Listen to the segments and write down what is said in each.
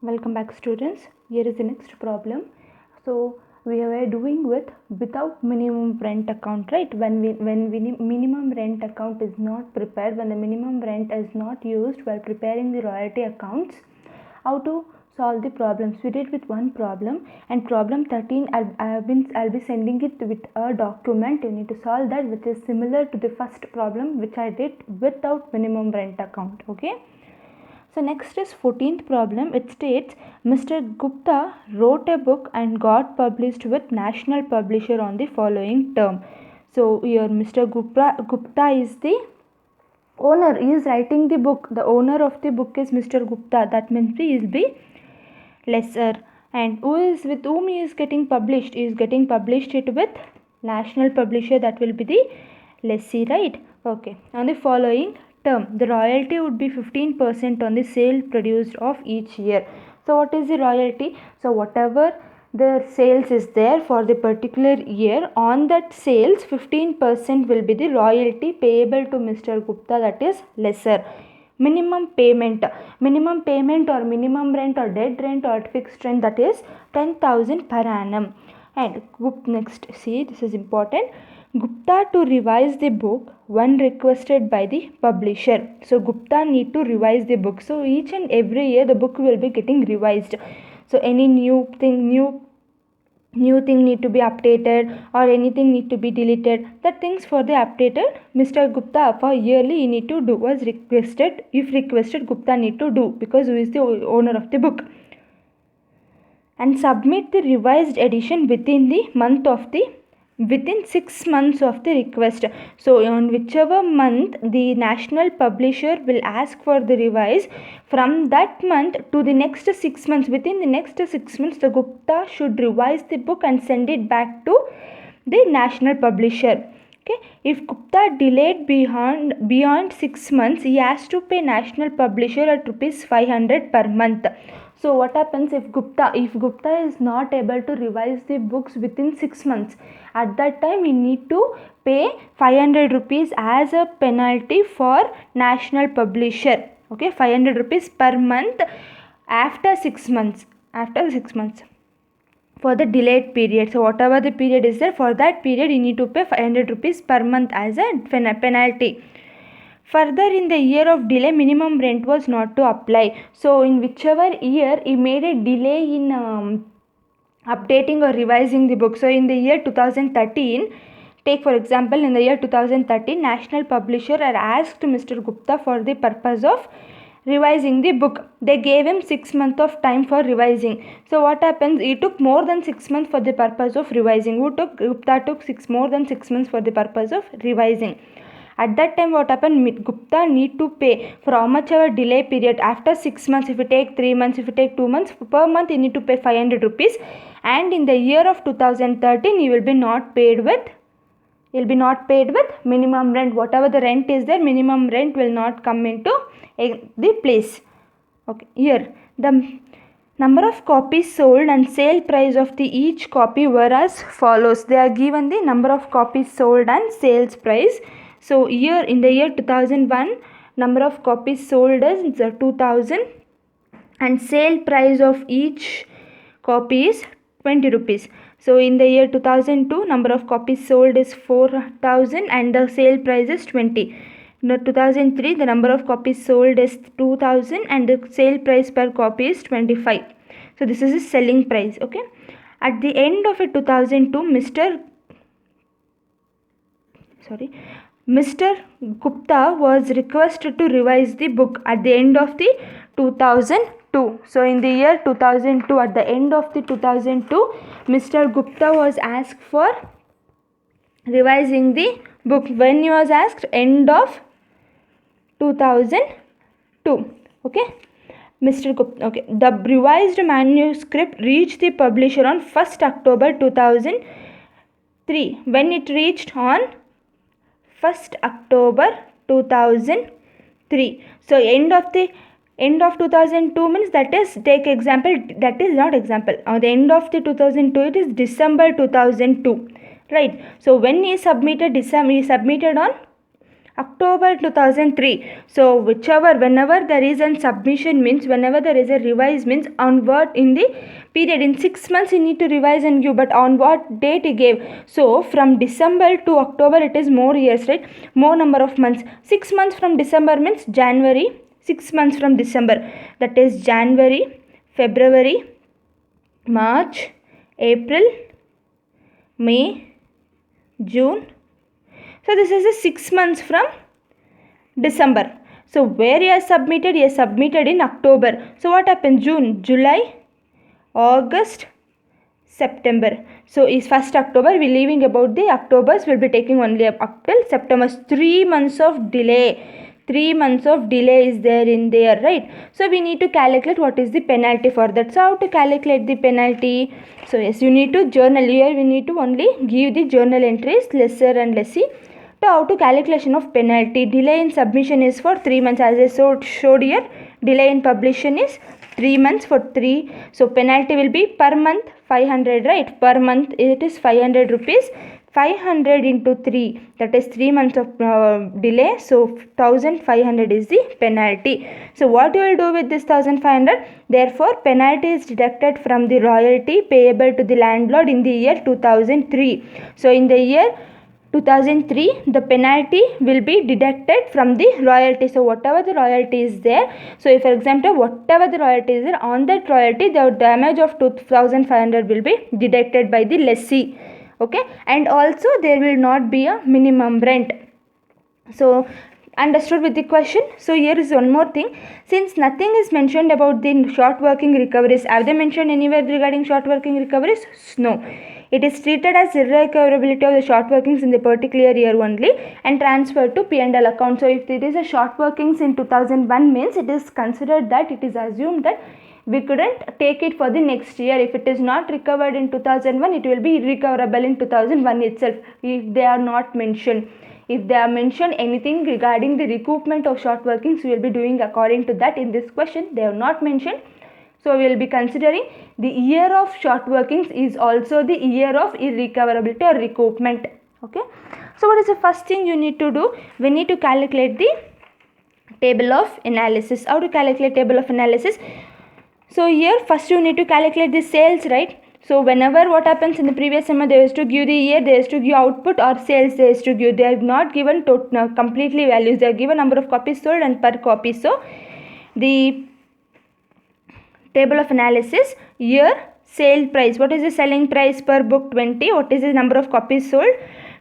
Welcome back, students. Here is the next problem. So we are doing without minimum rent account, right? When minimum rent account is not prepared, when the minimum rent is not used while preparing the royalty accounts, how to solve the problems? We did with one problem, and problem 13 I'll be sending it with a document. You need to solve that, which is similar to the first problem which I did without minimum rent account. Okay. So next is 14th problem. It states Mr. Gupta wrote a book and got published with national publisher on the following term. So here Mr. Gupta is the owner. He is writing the book. The owner of the book is Mr. Gupta. That means he is the lesser. And who is with whom he is getting published? He is getting published it with national publisher. That will be the lessee, right? Okay. On the following term, the royalty would be 15% on the sale produced of each year. So what is the royalty? So whatever the sales is there for the particular year, on that sales 15% will be the royalty payable to Mr. Gupta, that is lesser. Minimum payment or minimum rent or dead rent or fixed rent, that is 10,000 per annum. And next, see, this is important. Gupta to revise the book when requested by the publisher. So Gupta need to revise the book. So each and every year the book will be getting revised. So any new thing need to be updated or anything need to be deleted, that things for the updated Mr. Gupta for yearly he need to do was requested. If requested, Gupta need to do, because who is the owner of the book, and submit the revised edition within 6 months of the request. So on whichever month the national publisher will ask for the revise, from that month to the next 6 months, within the next 6 months the Gupta should revise the book and send it back to the national publisher. Okay. If Gupta delayed beyond 6 months, he has to pay national publisher at rupees 500 per month. So what happens if Gupta is not able to revise the books within 6 months? At that time he need to pay 500 rupees as a penalty for national publisher. Okay, 500 rupees per month after 6 months. For the delayed period. So whatever the period is there, for that period you need to pay 500 rupees per month as a penalty. Further, in the year of delay, minimum rent was not to apply. So in whichever year he made a delay in updating or revising the book. So in the year 2013, take for example, in the year 2013, national publisher had asked Mr. Gupta for the purpose of revising the book. They gave him 6 months of time for revising. So what happens? He took more than 6 months for the purpose of revising. Gupta took more than 6 months for the purpose of revising. At that time what happened? Gupta need to pay for how much ever delay period. After 6 months, if you take 3 months, if you take 2 months, per month you need to pay 500 rupees. And in the year of 2013 he will be not paid with minimum rent. Whatever the rent is there, minimum rent will not come into the place. Okay, here the number of copies sold and sale price of the each copy were as follows. They are given the number of copies sold and sales price. So here in the year 2001, number of copies sold is 2000 and sale price of each copy is 20 rupees. So in the year 2002, number of copies sold is 4000 and the sale price is 20. In 2003, the number of copies sold is 2000 and the sale price per copy is 25. So this is the selling price. Okay. At the end of 2002, Mr. Gupta was requested to revise the book at the end of the 2002. So in the year 2002, at the end of the 2002, Mr. Gupta was asked for revising the book. When he was asked? End of 2002. Okay. Mr. Gupta. Okay. The revised manuscript reached the publisher on 1st October 2003. When it reached on 1st October 2003. So end of 2002 means, that is, take example, that is not example. The end of the 2002, it is December 2002, right? So when he submitted on October 2003. So whenever there is a submission means, whenever there is a revise means on what in the period, in 6 months you need to revise and give, but on what date he gave. So from December to October it is more years, right? More number of months. 6 months from December means January. 6 months from December, that is January, February, March, April, May, June. So this is the 6 months from December. So where you have submitted? You have submitted in October. So what happened? June, July, August, September. So is 1st October. We leaving about the Octobers. We'll be taking only up till September. 3 months of delay. 3 months of delay is there in there, right? So we need to calculate what is the penalty for that. So how to calculate the penalty? So yes, you need to journal. Here we need to only give the journal entries, lesser and lessee. So how to calculation of penalty? Delay in submission is for 3 months, as I showed here. Delay in publication is 3 months for 3. So penalty will be per month 500, right? Per month it is 500 rupees. 500 into 3, that is 3 months of delay. So 1500 is the penalty. So what you will do with this 1500? Therefore penalty is deducted from the royalty payable to the landlord in the year 2003. So in the year 2003, the penalty will be deducted from the royalty. So whatever the royalty is there, so if for example whatever the royalty is there, on that royalty the damage of 2500 will be deducted by the lessee. Okay, and also there will not be a minimum rent. So understood with the question? So here is one more thing. Since nothing is mentioned about the short working recoveries, have they mentioned anywhere regarding short working recoveries? No. It is treated as irrecoverability of the short workings in the particular year only and transferred to P&L account. So if it is a short workings in 2001 means, it is considered that it is assumed that we couldn't take it for the next year. If it is not recovered in 2001, it will be irrecoverable in 2001 itself if they are not mentioned. If they are mentioned anything regarding the recoupment of short workings, we will be doing according to that. In this question they have not mentioned, so we will be considering the year of short workings is also the year of irrecoverability or recoupment. Okay, so what is the first thing you need to do? We need to calculate the table of analysis. How to calculate table of analysis? So here first you need to calculate the sales, right? So whenever what happens in the previous summer, they used to give the year, they used to give output or sales, they used to give. They have not given completely values. They have given number of copies sold and per copy. So the table of analysis, year, sale price. What is the selling price per book? 20. What is the number of copies sold?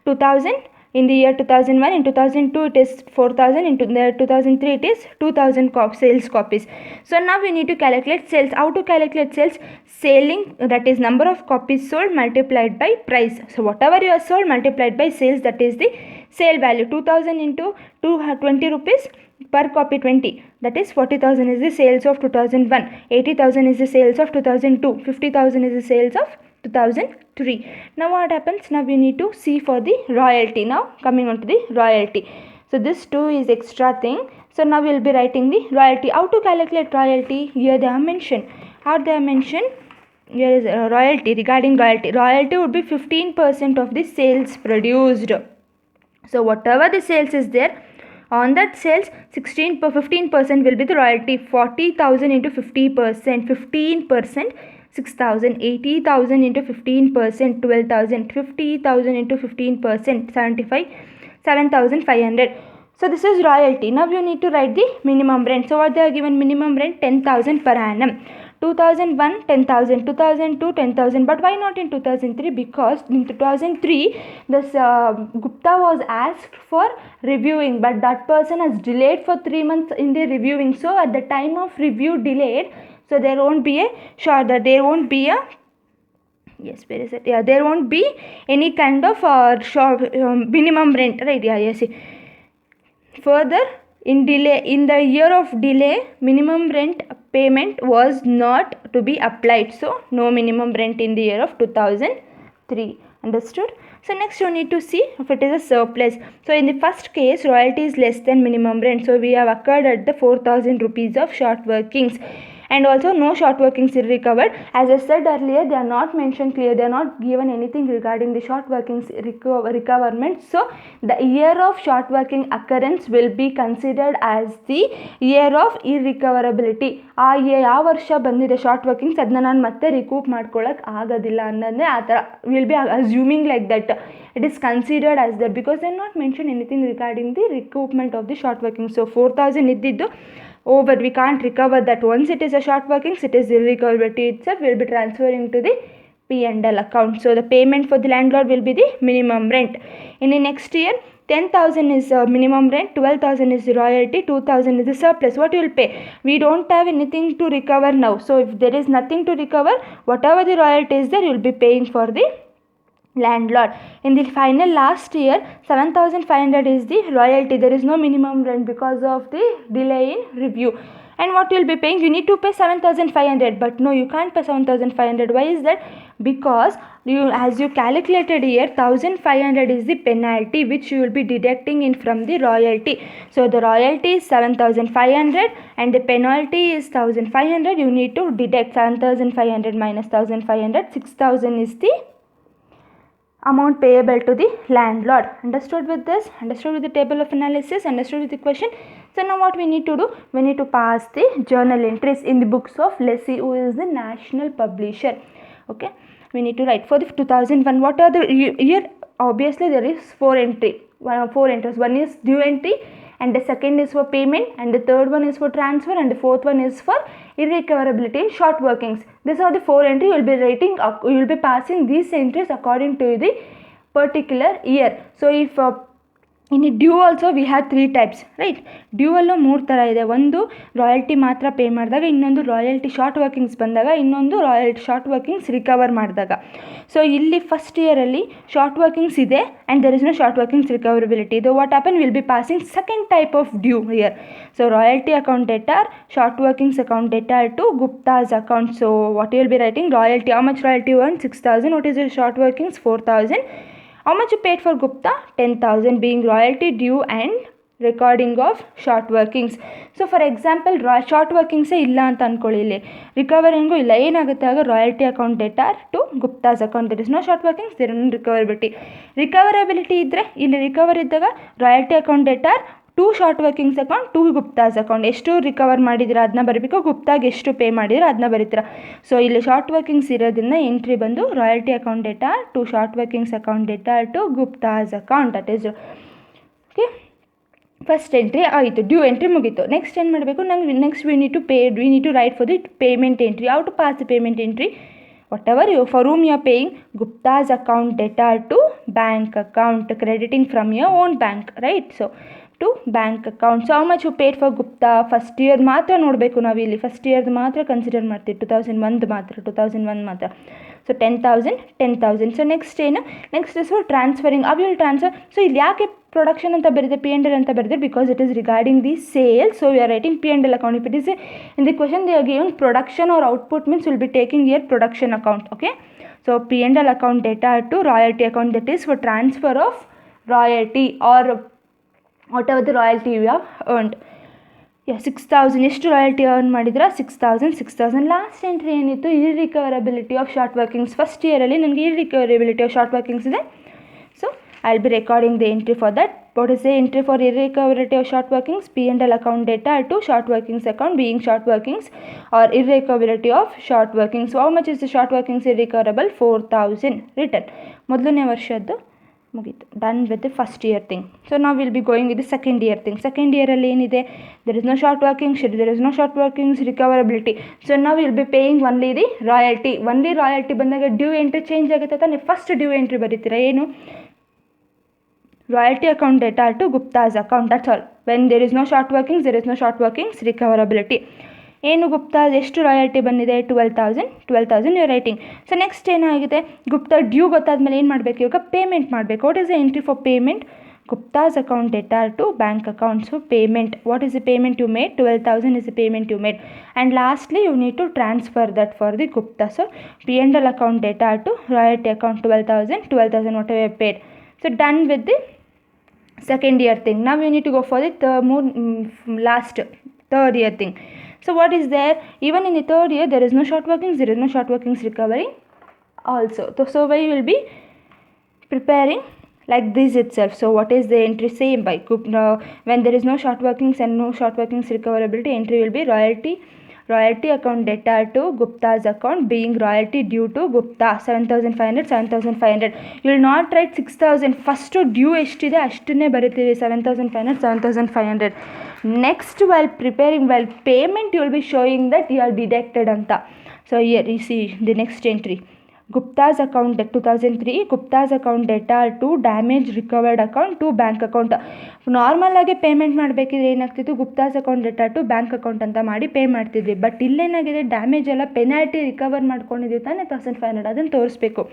2000. In the year 2001, in 2002 it is 4000, in 2003 it is 2000 sales copies. So now we need to calculate sales. How to calculate sales? Selling, that is number of copies sold multiplied by price. So whatever you have sold multiplied by sales, that is the sale value. 2000 into 20 rupees per copy 20, that is 40,000 is the sales of 2001. 80,000 is the sales of 2002. 50,000 is the sales of 2003. Now what happens? Now we need to see for the royalty. Now coming on to the royalty. So this 2 is extra thing. So now we will be writing the royalty. How to calculate royalty? Here they have mentioned. How they have mentioned? Here is royalty. Regarding royalty, royalty would be 15% of the sales produced. So whatever the sales is there, on that sales 15% will be the royalty. 40,000 into 50%, 15%, 6,000. 80,000 into 15%, 12,000. 50,000 into 15%, 75, 7,500. So this is royalty. Now you need to write the minimum rent. So what they are given? Minimum rent 10,000 per annum. 2001 10,000, 2002 10,000, but why not in 2003? Because in 2003 this Gupta was asked for reviewing, but that person has delayed for 3 months in the reviewing. So at the time of review delayed, so there won't be a there won't be a there won't be any kind of minimum rent, right? Yes. Further, in the year of delay, minimum rent payment was not to be applied. So no minimum rent in the year of 2003. Understood? So next you need to see if it is a surplus. So in the first case, royalty is less than minimum rent. So we have occurred at the 4,000 rupees of short workings. and also no short workings recovered. As I said earlier, they are not mentioned clear, they are not given anything regarding the short workings recoverment. So the year of short working occurrence will be considered as the year of irrecoverability. ಯಾವ ವರ್ಷ ಬಂದಿದೆ short workings ಅದನ್ನ ನಾನು ಮತ್ತೆ ರಿಕೂಪ್ ಮಾಡ್ಕೊಳ್ಳೋಕೆ ಆಗೋದಿಲ್ಲ ಅನ್ನೋದೇ ಆ ಥರ will be assuming like that it is considered as that because they are not mentioned anything regarding the recoupment of the short working. So 4,000 iddiddu over, we can't recover that. Once it is a short workings, it is irrecoverability itself will be transferring to the P&L account. So the payment for the landlord will be the minimum rent. In the next year, 10,000 is minimum rent, 12,000 is royalty, 2,000 is the surplus. What you will pay? We don't have anything to recover now. So if there is nothing to recover, whatever the royalty is there, you will be paying for the landlord. In the final last year, 7,500 is the royalty. There is no minimum rent because of the delay in review. And what you will be paying? You need to pay 7,500, but no, you can't pay 7,500. Why is that? Because as you calculated here, 1,500 is the penalty which you will be deducting in from the royalty. So the royalty is 7,500 and the penalty is 1,500. You need to deduct 7,500 minus 1,500. 6,000 is the amount payable to the landlord. Understood with this? Understood with the table of analysis? Understood with the question? So now what we need to do? We need to pass the journal entries in the books of lessee who is the national publisher. Okay, we need to write for the 2001. What are the year? Obviously there is four entries. One is due entry, and the second is for payment, and the third one is for transfer, and the fourth one is for irrecoverability in short workings. These are the four entries. You will be writing, you will be passing these entries according to the particular year. So if in due also we have 3 types, right. Due ಅಲ್ಲೂ 3 ಥರ ಇದೆ. ಒಂದು royalty ಮಾತ್ರ pay ಮಾಡಿದಾಗ, ಇನ್ನೊಂದು royalty short workings ಬಂದಾಗ, ಇನ್ನೊಂದು royalty short workings recover ಮಾಡಿದಾಗ. ಸೊ ಇಲ್ಲಿ ಫಸ್ಟ್ ಇಯರಲ್ಲಿ ಶಾರ್ಟ್ ವರ್ಕಿಂಗ್ಸ್ ಇದೆ and there is no short workings recoverability. ಇದು what happen will be passing second type of due here. So royalty account debtor, short workings account debtor to Gupta's account. So what you will be writing? Royalty, how much royalty one? 6,000. What is the short workings? 4,000. How much you paid for Gupta? 10,000 being royalty due and recording of short workings. So for example, short workings ಇಲ್ಲ ಅಂತ ಅಂದ್ಕೊಳ್ಳಿ, ಇಲ್ಲಿ ರಿಕವರಿಂಗು ಇಲ್ಲ. ಏನಾಗುತ್ತೆ ಆಗ? Royalty account debtor to Gupta's account. There is no short workings, there is no recoverability ಇದ್ದರೆ ಇಲ್ಲಿ recover ಇದ್ದಾಗ royalty account debtor to short workings account to Gupta's account. ಎಷ್ಟು ರಿಕವರ್ ಮಾಡಿದ್ದೀರ ಅದನ್ನ ಬರೀಬೇಕು, ಗುಪ್ತಾಗೆ ಎಷ್ಟು ಪೇ ಮಾಡಿದ್ದೀರ ಅದನ್ನ ಬರೀತೀರ. ಸೊ ಇಲ್ಲಿ ಶಾರ್ಟ್ ವರ್ಕಿಂಗ್ಸ್ ಇರೋದ್ರಿಂದ ಎಂಟ್ರಿ ಬಂದು royalty account debtor to short workings account debtor to Gupta's account. That is okay. First entry ಆಯಿತು, ಡ್ಯೂ ಎಂಟ್ರಿ ಮುಗೀತು. ನೆಕ್ಸ್ಟ್ ಏನು ಮಾಡಬೇಕು? Next we need to write for the payment entry. How to pass the payment entry? whatever you, for whom you are paying, Gupta's account debtor to bank account, crediting from your own bank, right? So to bank account. So how much you paid for Gupta? First year ಮಾತ್ರ ನೋಡಬೇಕು ನಾವು ಇಲ್ಲಿ, first ಇಯರ್ದು ಮಾತ್ರ consider ಮಾಡ್ತೀವಿ. 2001 ಮಾತ್ರ. So 10,000. So next ಏನು? Next is for transferring. ಅವು will transfer. So ಇಲ್ಲಿ ಯಾಕೆ ಪ್ರೊಡಕ್ಷನ್ ಅಂತ ಬರೀದೆ, P&L ಅಂತ ಬರೀದೆ? Because it is regarding the sale. So we are writing P&L account. If it is in the question they are given production or output means will be taking year production account. Okay. So P&L account debtor to royalty account, that is for transfer of royalty R whatever the royalty you have earned. 6,000 ಎಷ್ಟು royalty earn ಮಾಡಿದ್ರೆ? 6,000. Last entry ಏನಿತ್ತು? Irrecoverability of short workings. First ಇಯರಲ್ಲಿ ನನಗೆ irrecoverability of short workings ಇದೆ. So I will be recording the entry for that. What is the entry for irrecoverability of short workings? P&L account debtor to short workings account being short workings are irrecoverability of short workings. How much is the short workings irrecoverable? 4,000 return. ಮೊದಲನೇ ವರ್ಷದ್ದು ಮುಗೀತು. Done with the first year thing. So ನಾವು will B going with the second year thing. Second ಇಯರಲ್ಲಿ ಏನಿದೆ? There is no short workings recoverability. So ನಾವು will be paying only the royalty. Only royalty ಬಂದಾಗ due entry change ಆಗುತ್ತೆ ತಾನೆ. First due entry ಬರೀತೀರಾ ಏನು? Royalty account debtor to Gupta's account. That's all. When there is no short workings, there is no short workings recoverability. ಏನು ಗುಪ್ತಾ ಎಷ್ಟು royalty ಬಂದಿದೆ? 12,000 you writing. So next ಏನಾಗಿದೆ? Gupta due ಗೊತ್ತಾದ್ಮೇಲೆ ಏನು ಮಾಡಬೇಕು? ಇವಾಗ ಪೇಮೆಂಟ್ ಮಾಡಬೇಕು. What is the entry for payment? Gupta's account debtor to bank account. So payment, what is the payment you made? 12,000 is the payment you made. And lastly you need to transfer that for the Gupta. So P&L account debtor to royalty account 12,000 whatever you paid. So done with the second year thing. Now you need to go for the third year thing. So what is there? Even in the third year, there is no short workings, there is no short workings recovery also. So we will be preparing like this itself. So what is the entry? Same by when there is no short workings and no short workings recoverability, entry will be royalty account debtor to Gupta's account, being royalty due to Gupta 7,500. You will not write 6,000. first due ಎಷ್ಟಿದೆ ಅಷ್ಟನ್ನೇ ಬರೀತೀವಿ, 7,500. next while payment you will be showing that you are deducted anta. So here you see the next entry, Gupta's account 2003, Gupta's account debtor to damage recovered account to bank account. Normal ಆಗಿ payment ಮಾಡಬೇಕಿದ್ರೆ ಏನಾಗ್ತಿತ್ತು, Gupta's account ಡೆಟಾ to bank account ಅಂತ ಮಾಡಿ pay ಮಾಡ್ತಿದ್ವಿ. But ಇಲ್ಲೇನಾಗಿದೆ, damage ಎಲ್ಲ penalty recover ಮಾಡ್ಕೊಂಡಿದ್ದೀವಿ ತಾನೇ 1,500, ಅದನ್ನು ತೋರಿಸ್ಬೇಕು.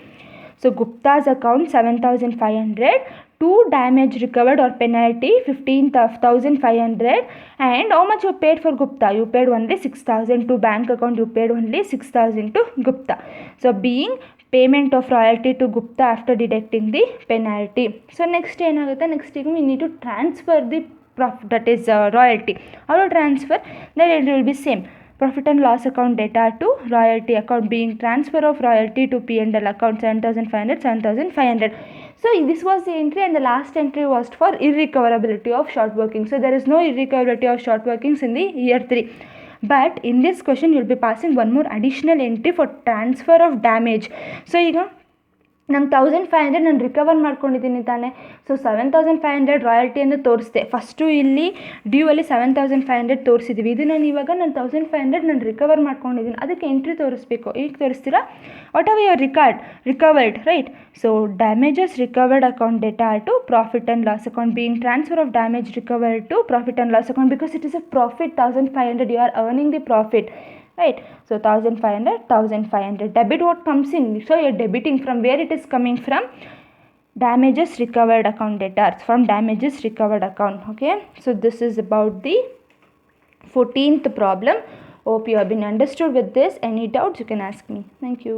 So Gupta's account 7,500 to damage recovered or penalty 15,500, and how much you paid for Gupta? You paid only 6,000 to bank account, you paid only 6,000 to Gupta. So being payment of royalty to Gupta after deducting the penalty. So next ಏನಾಗುತ್ತೆ, next we need to transfer the profit, that is royalty. How to transfer? Then it will be same, profit and loss account data to royalty account, being transfer of royalty to P&L account 7,500. So this was the entry, and the last entry was for irrecoverability of short working. So there is no irrecoverability of short workings in the year 3. But in this question you will be passing one more additional entry for transfer of damage. So ಈಗ ನಂಗೆ 1,500 ನಾನು recover ಮಾಡ್ಕೊಂಡಿದ್ದೀನಿ ತಾನೆ. So 7,500 royalty ಅಂತ ತೋರಿಸ್ದೆ. First ಇಲ್ಲಿ ಡ್ಯೂವಲ್ಲಿ 7,500 ತೋರಿಸಿದ್ವಿ. ಇದು ನಾನು ಇವಾಗ ನಾನು 1,500 ನಾನು ರಿಕವರ್ ಮಾಡ್ಕೊಂಡಿದ್ದೀನಿ, ಅದಕ್ಕೆ ಎಂಟ್ರಿ ತೋರಿಸ್ಬೇಕು. ಈಗ ತೋರಿಸ್ತೀರಾ, what are your recovered, right? So damages recovered account debtor to profit and loss account, being transfer of damage recovered to profit and loss account, because it is a profit 1,500, you are earning the profit, right? So 1,500 debit what comes in. So you're debiting from where it is coming from, damages recovered account data, from damages recovered account. Okay, so this is about the 14th problem. Hope you have been understood with this. Any doubts you can ask me. Thank you.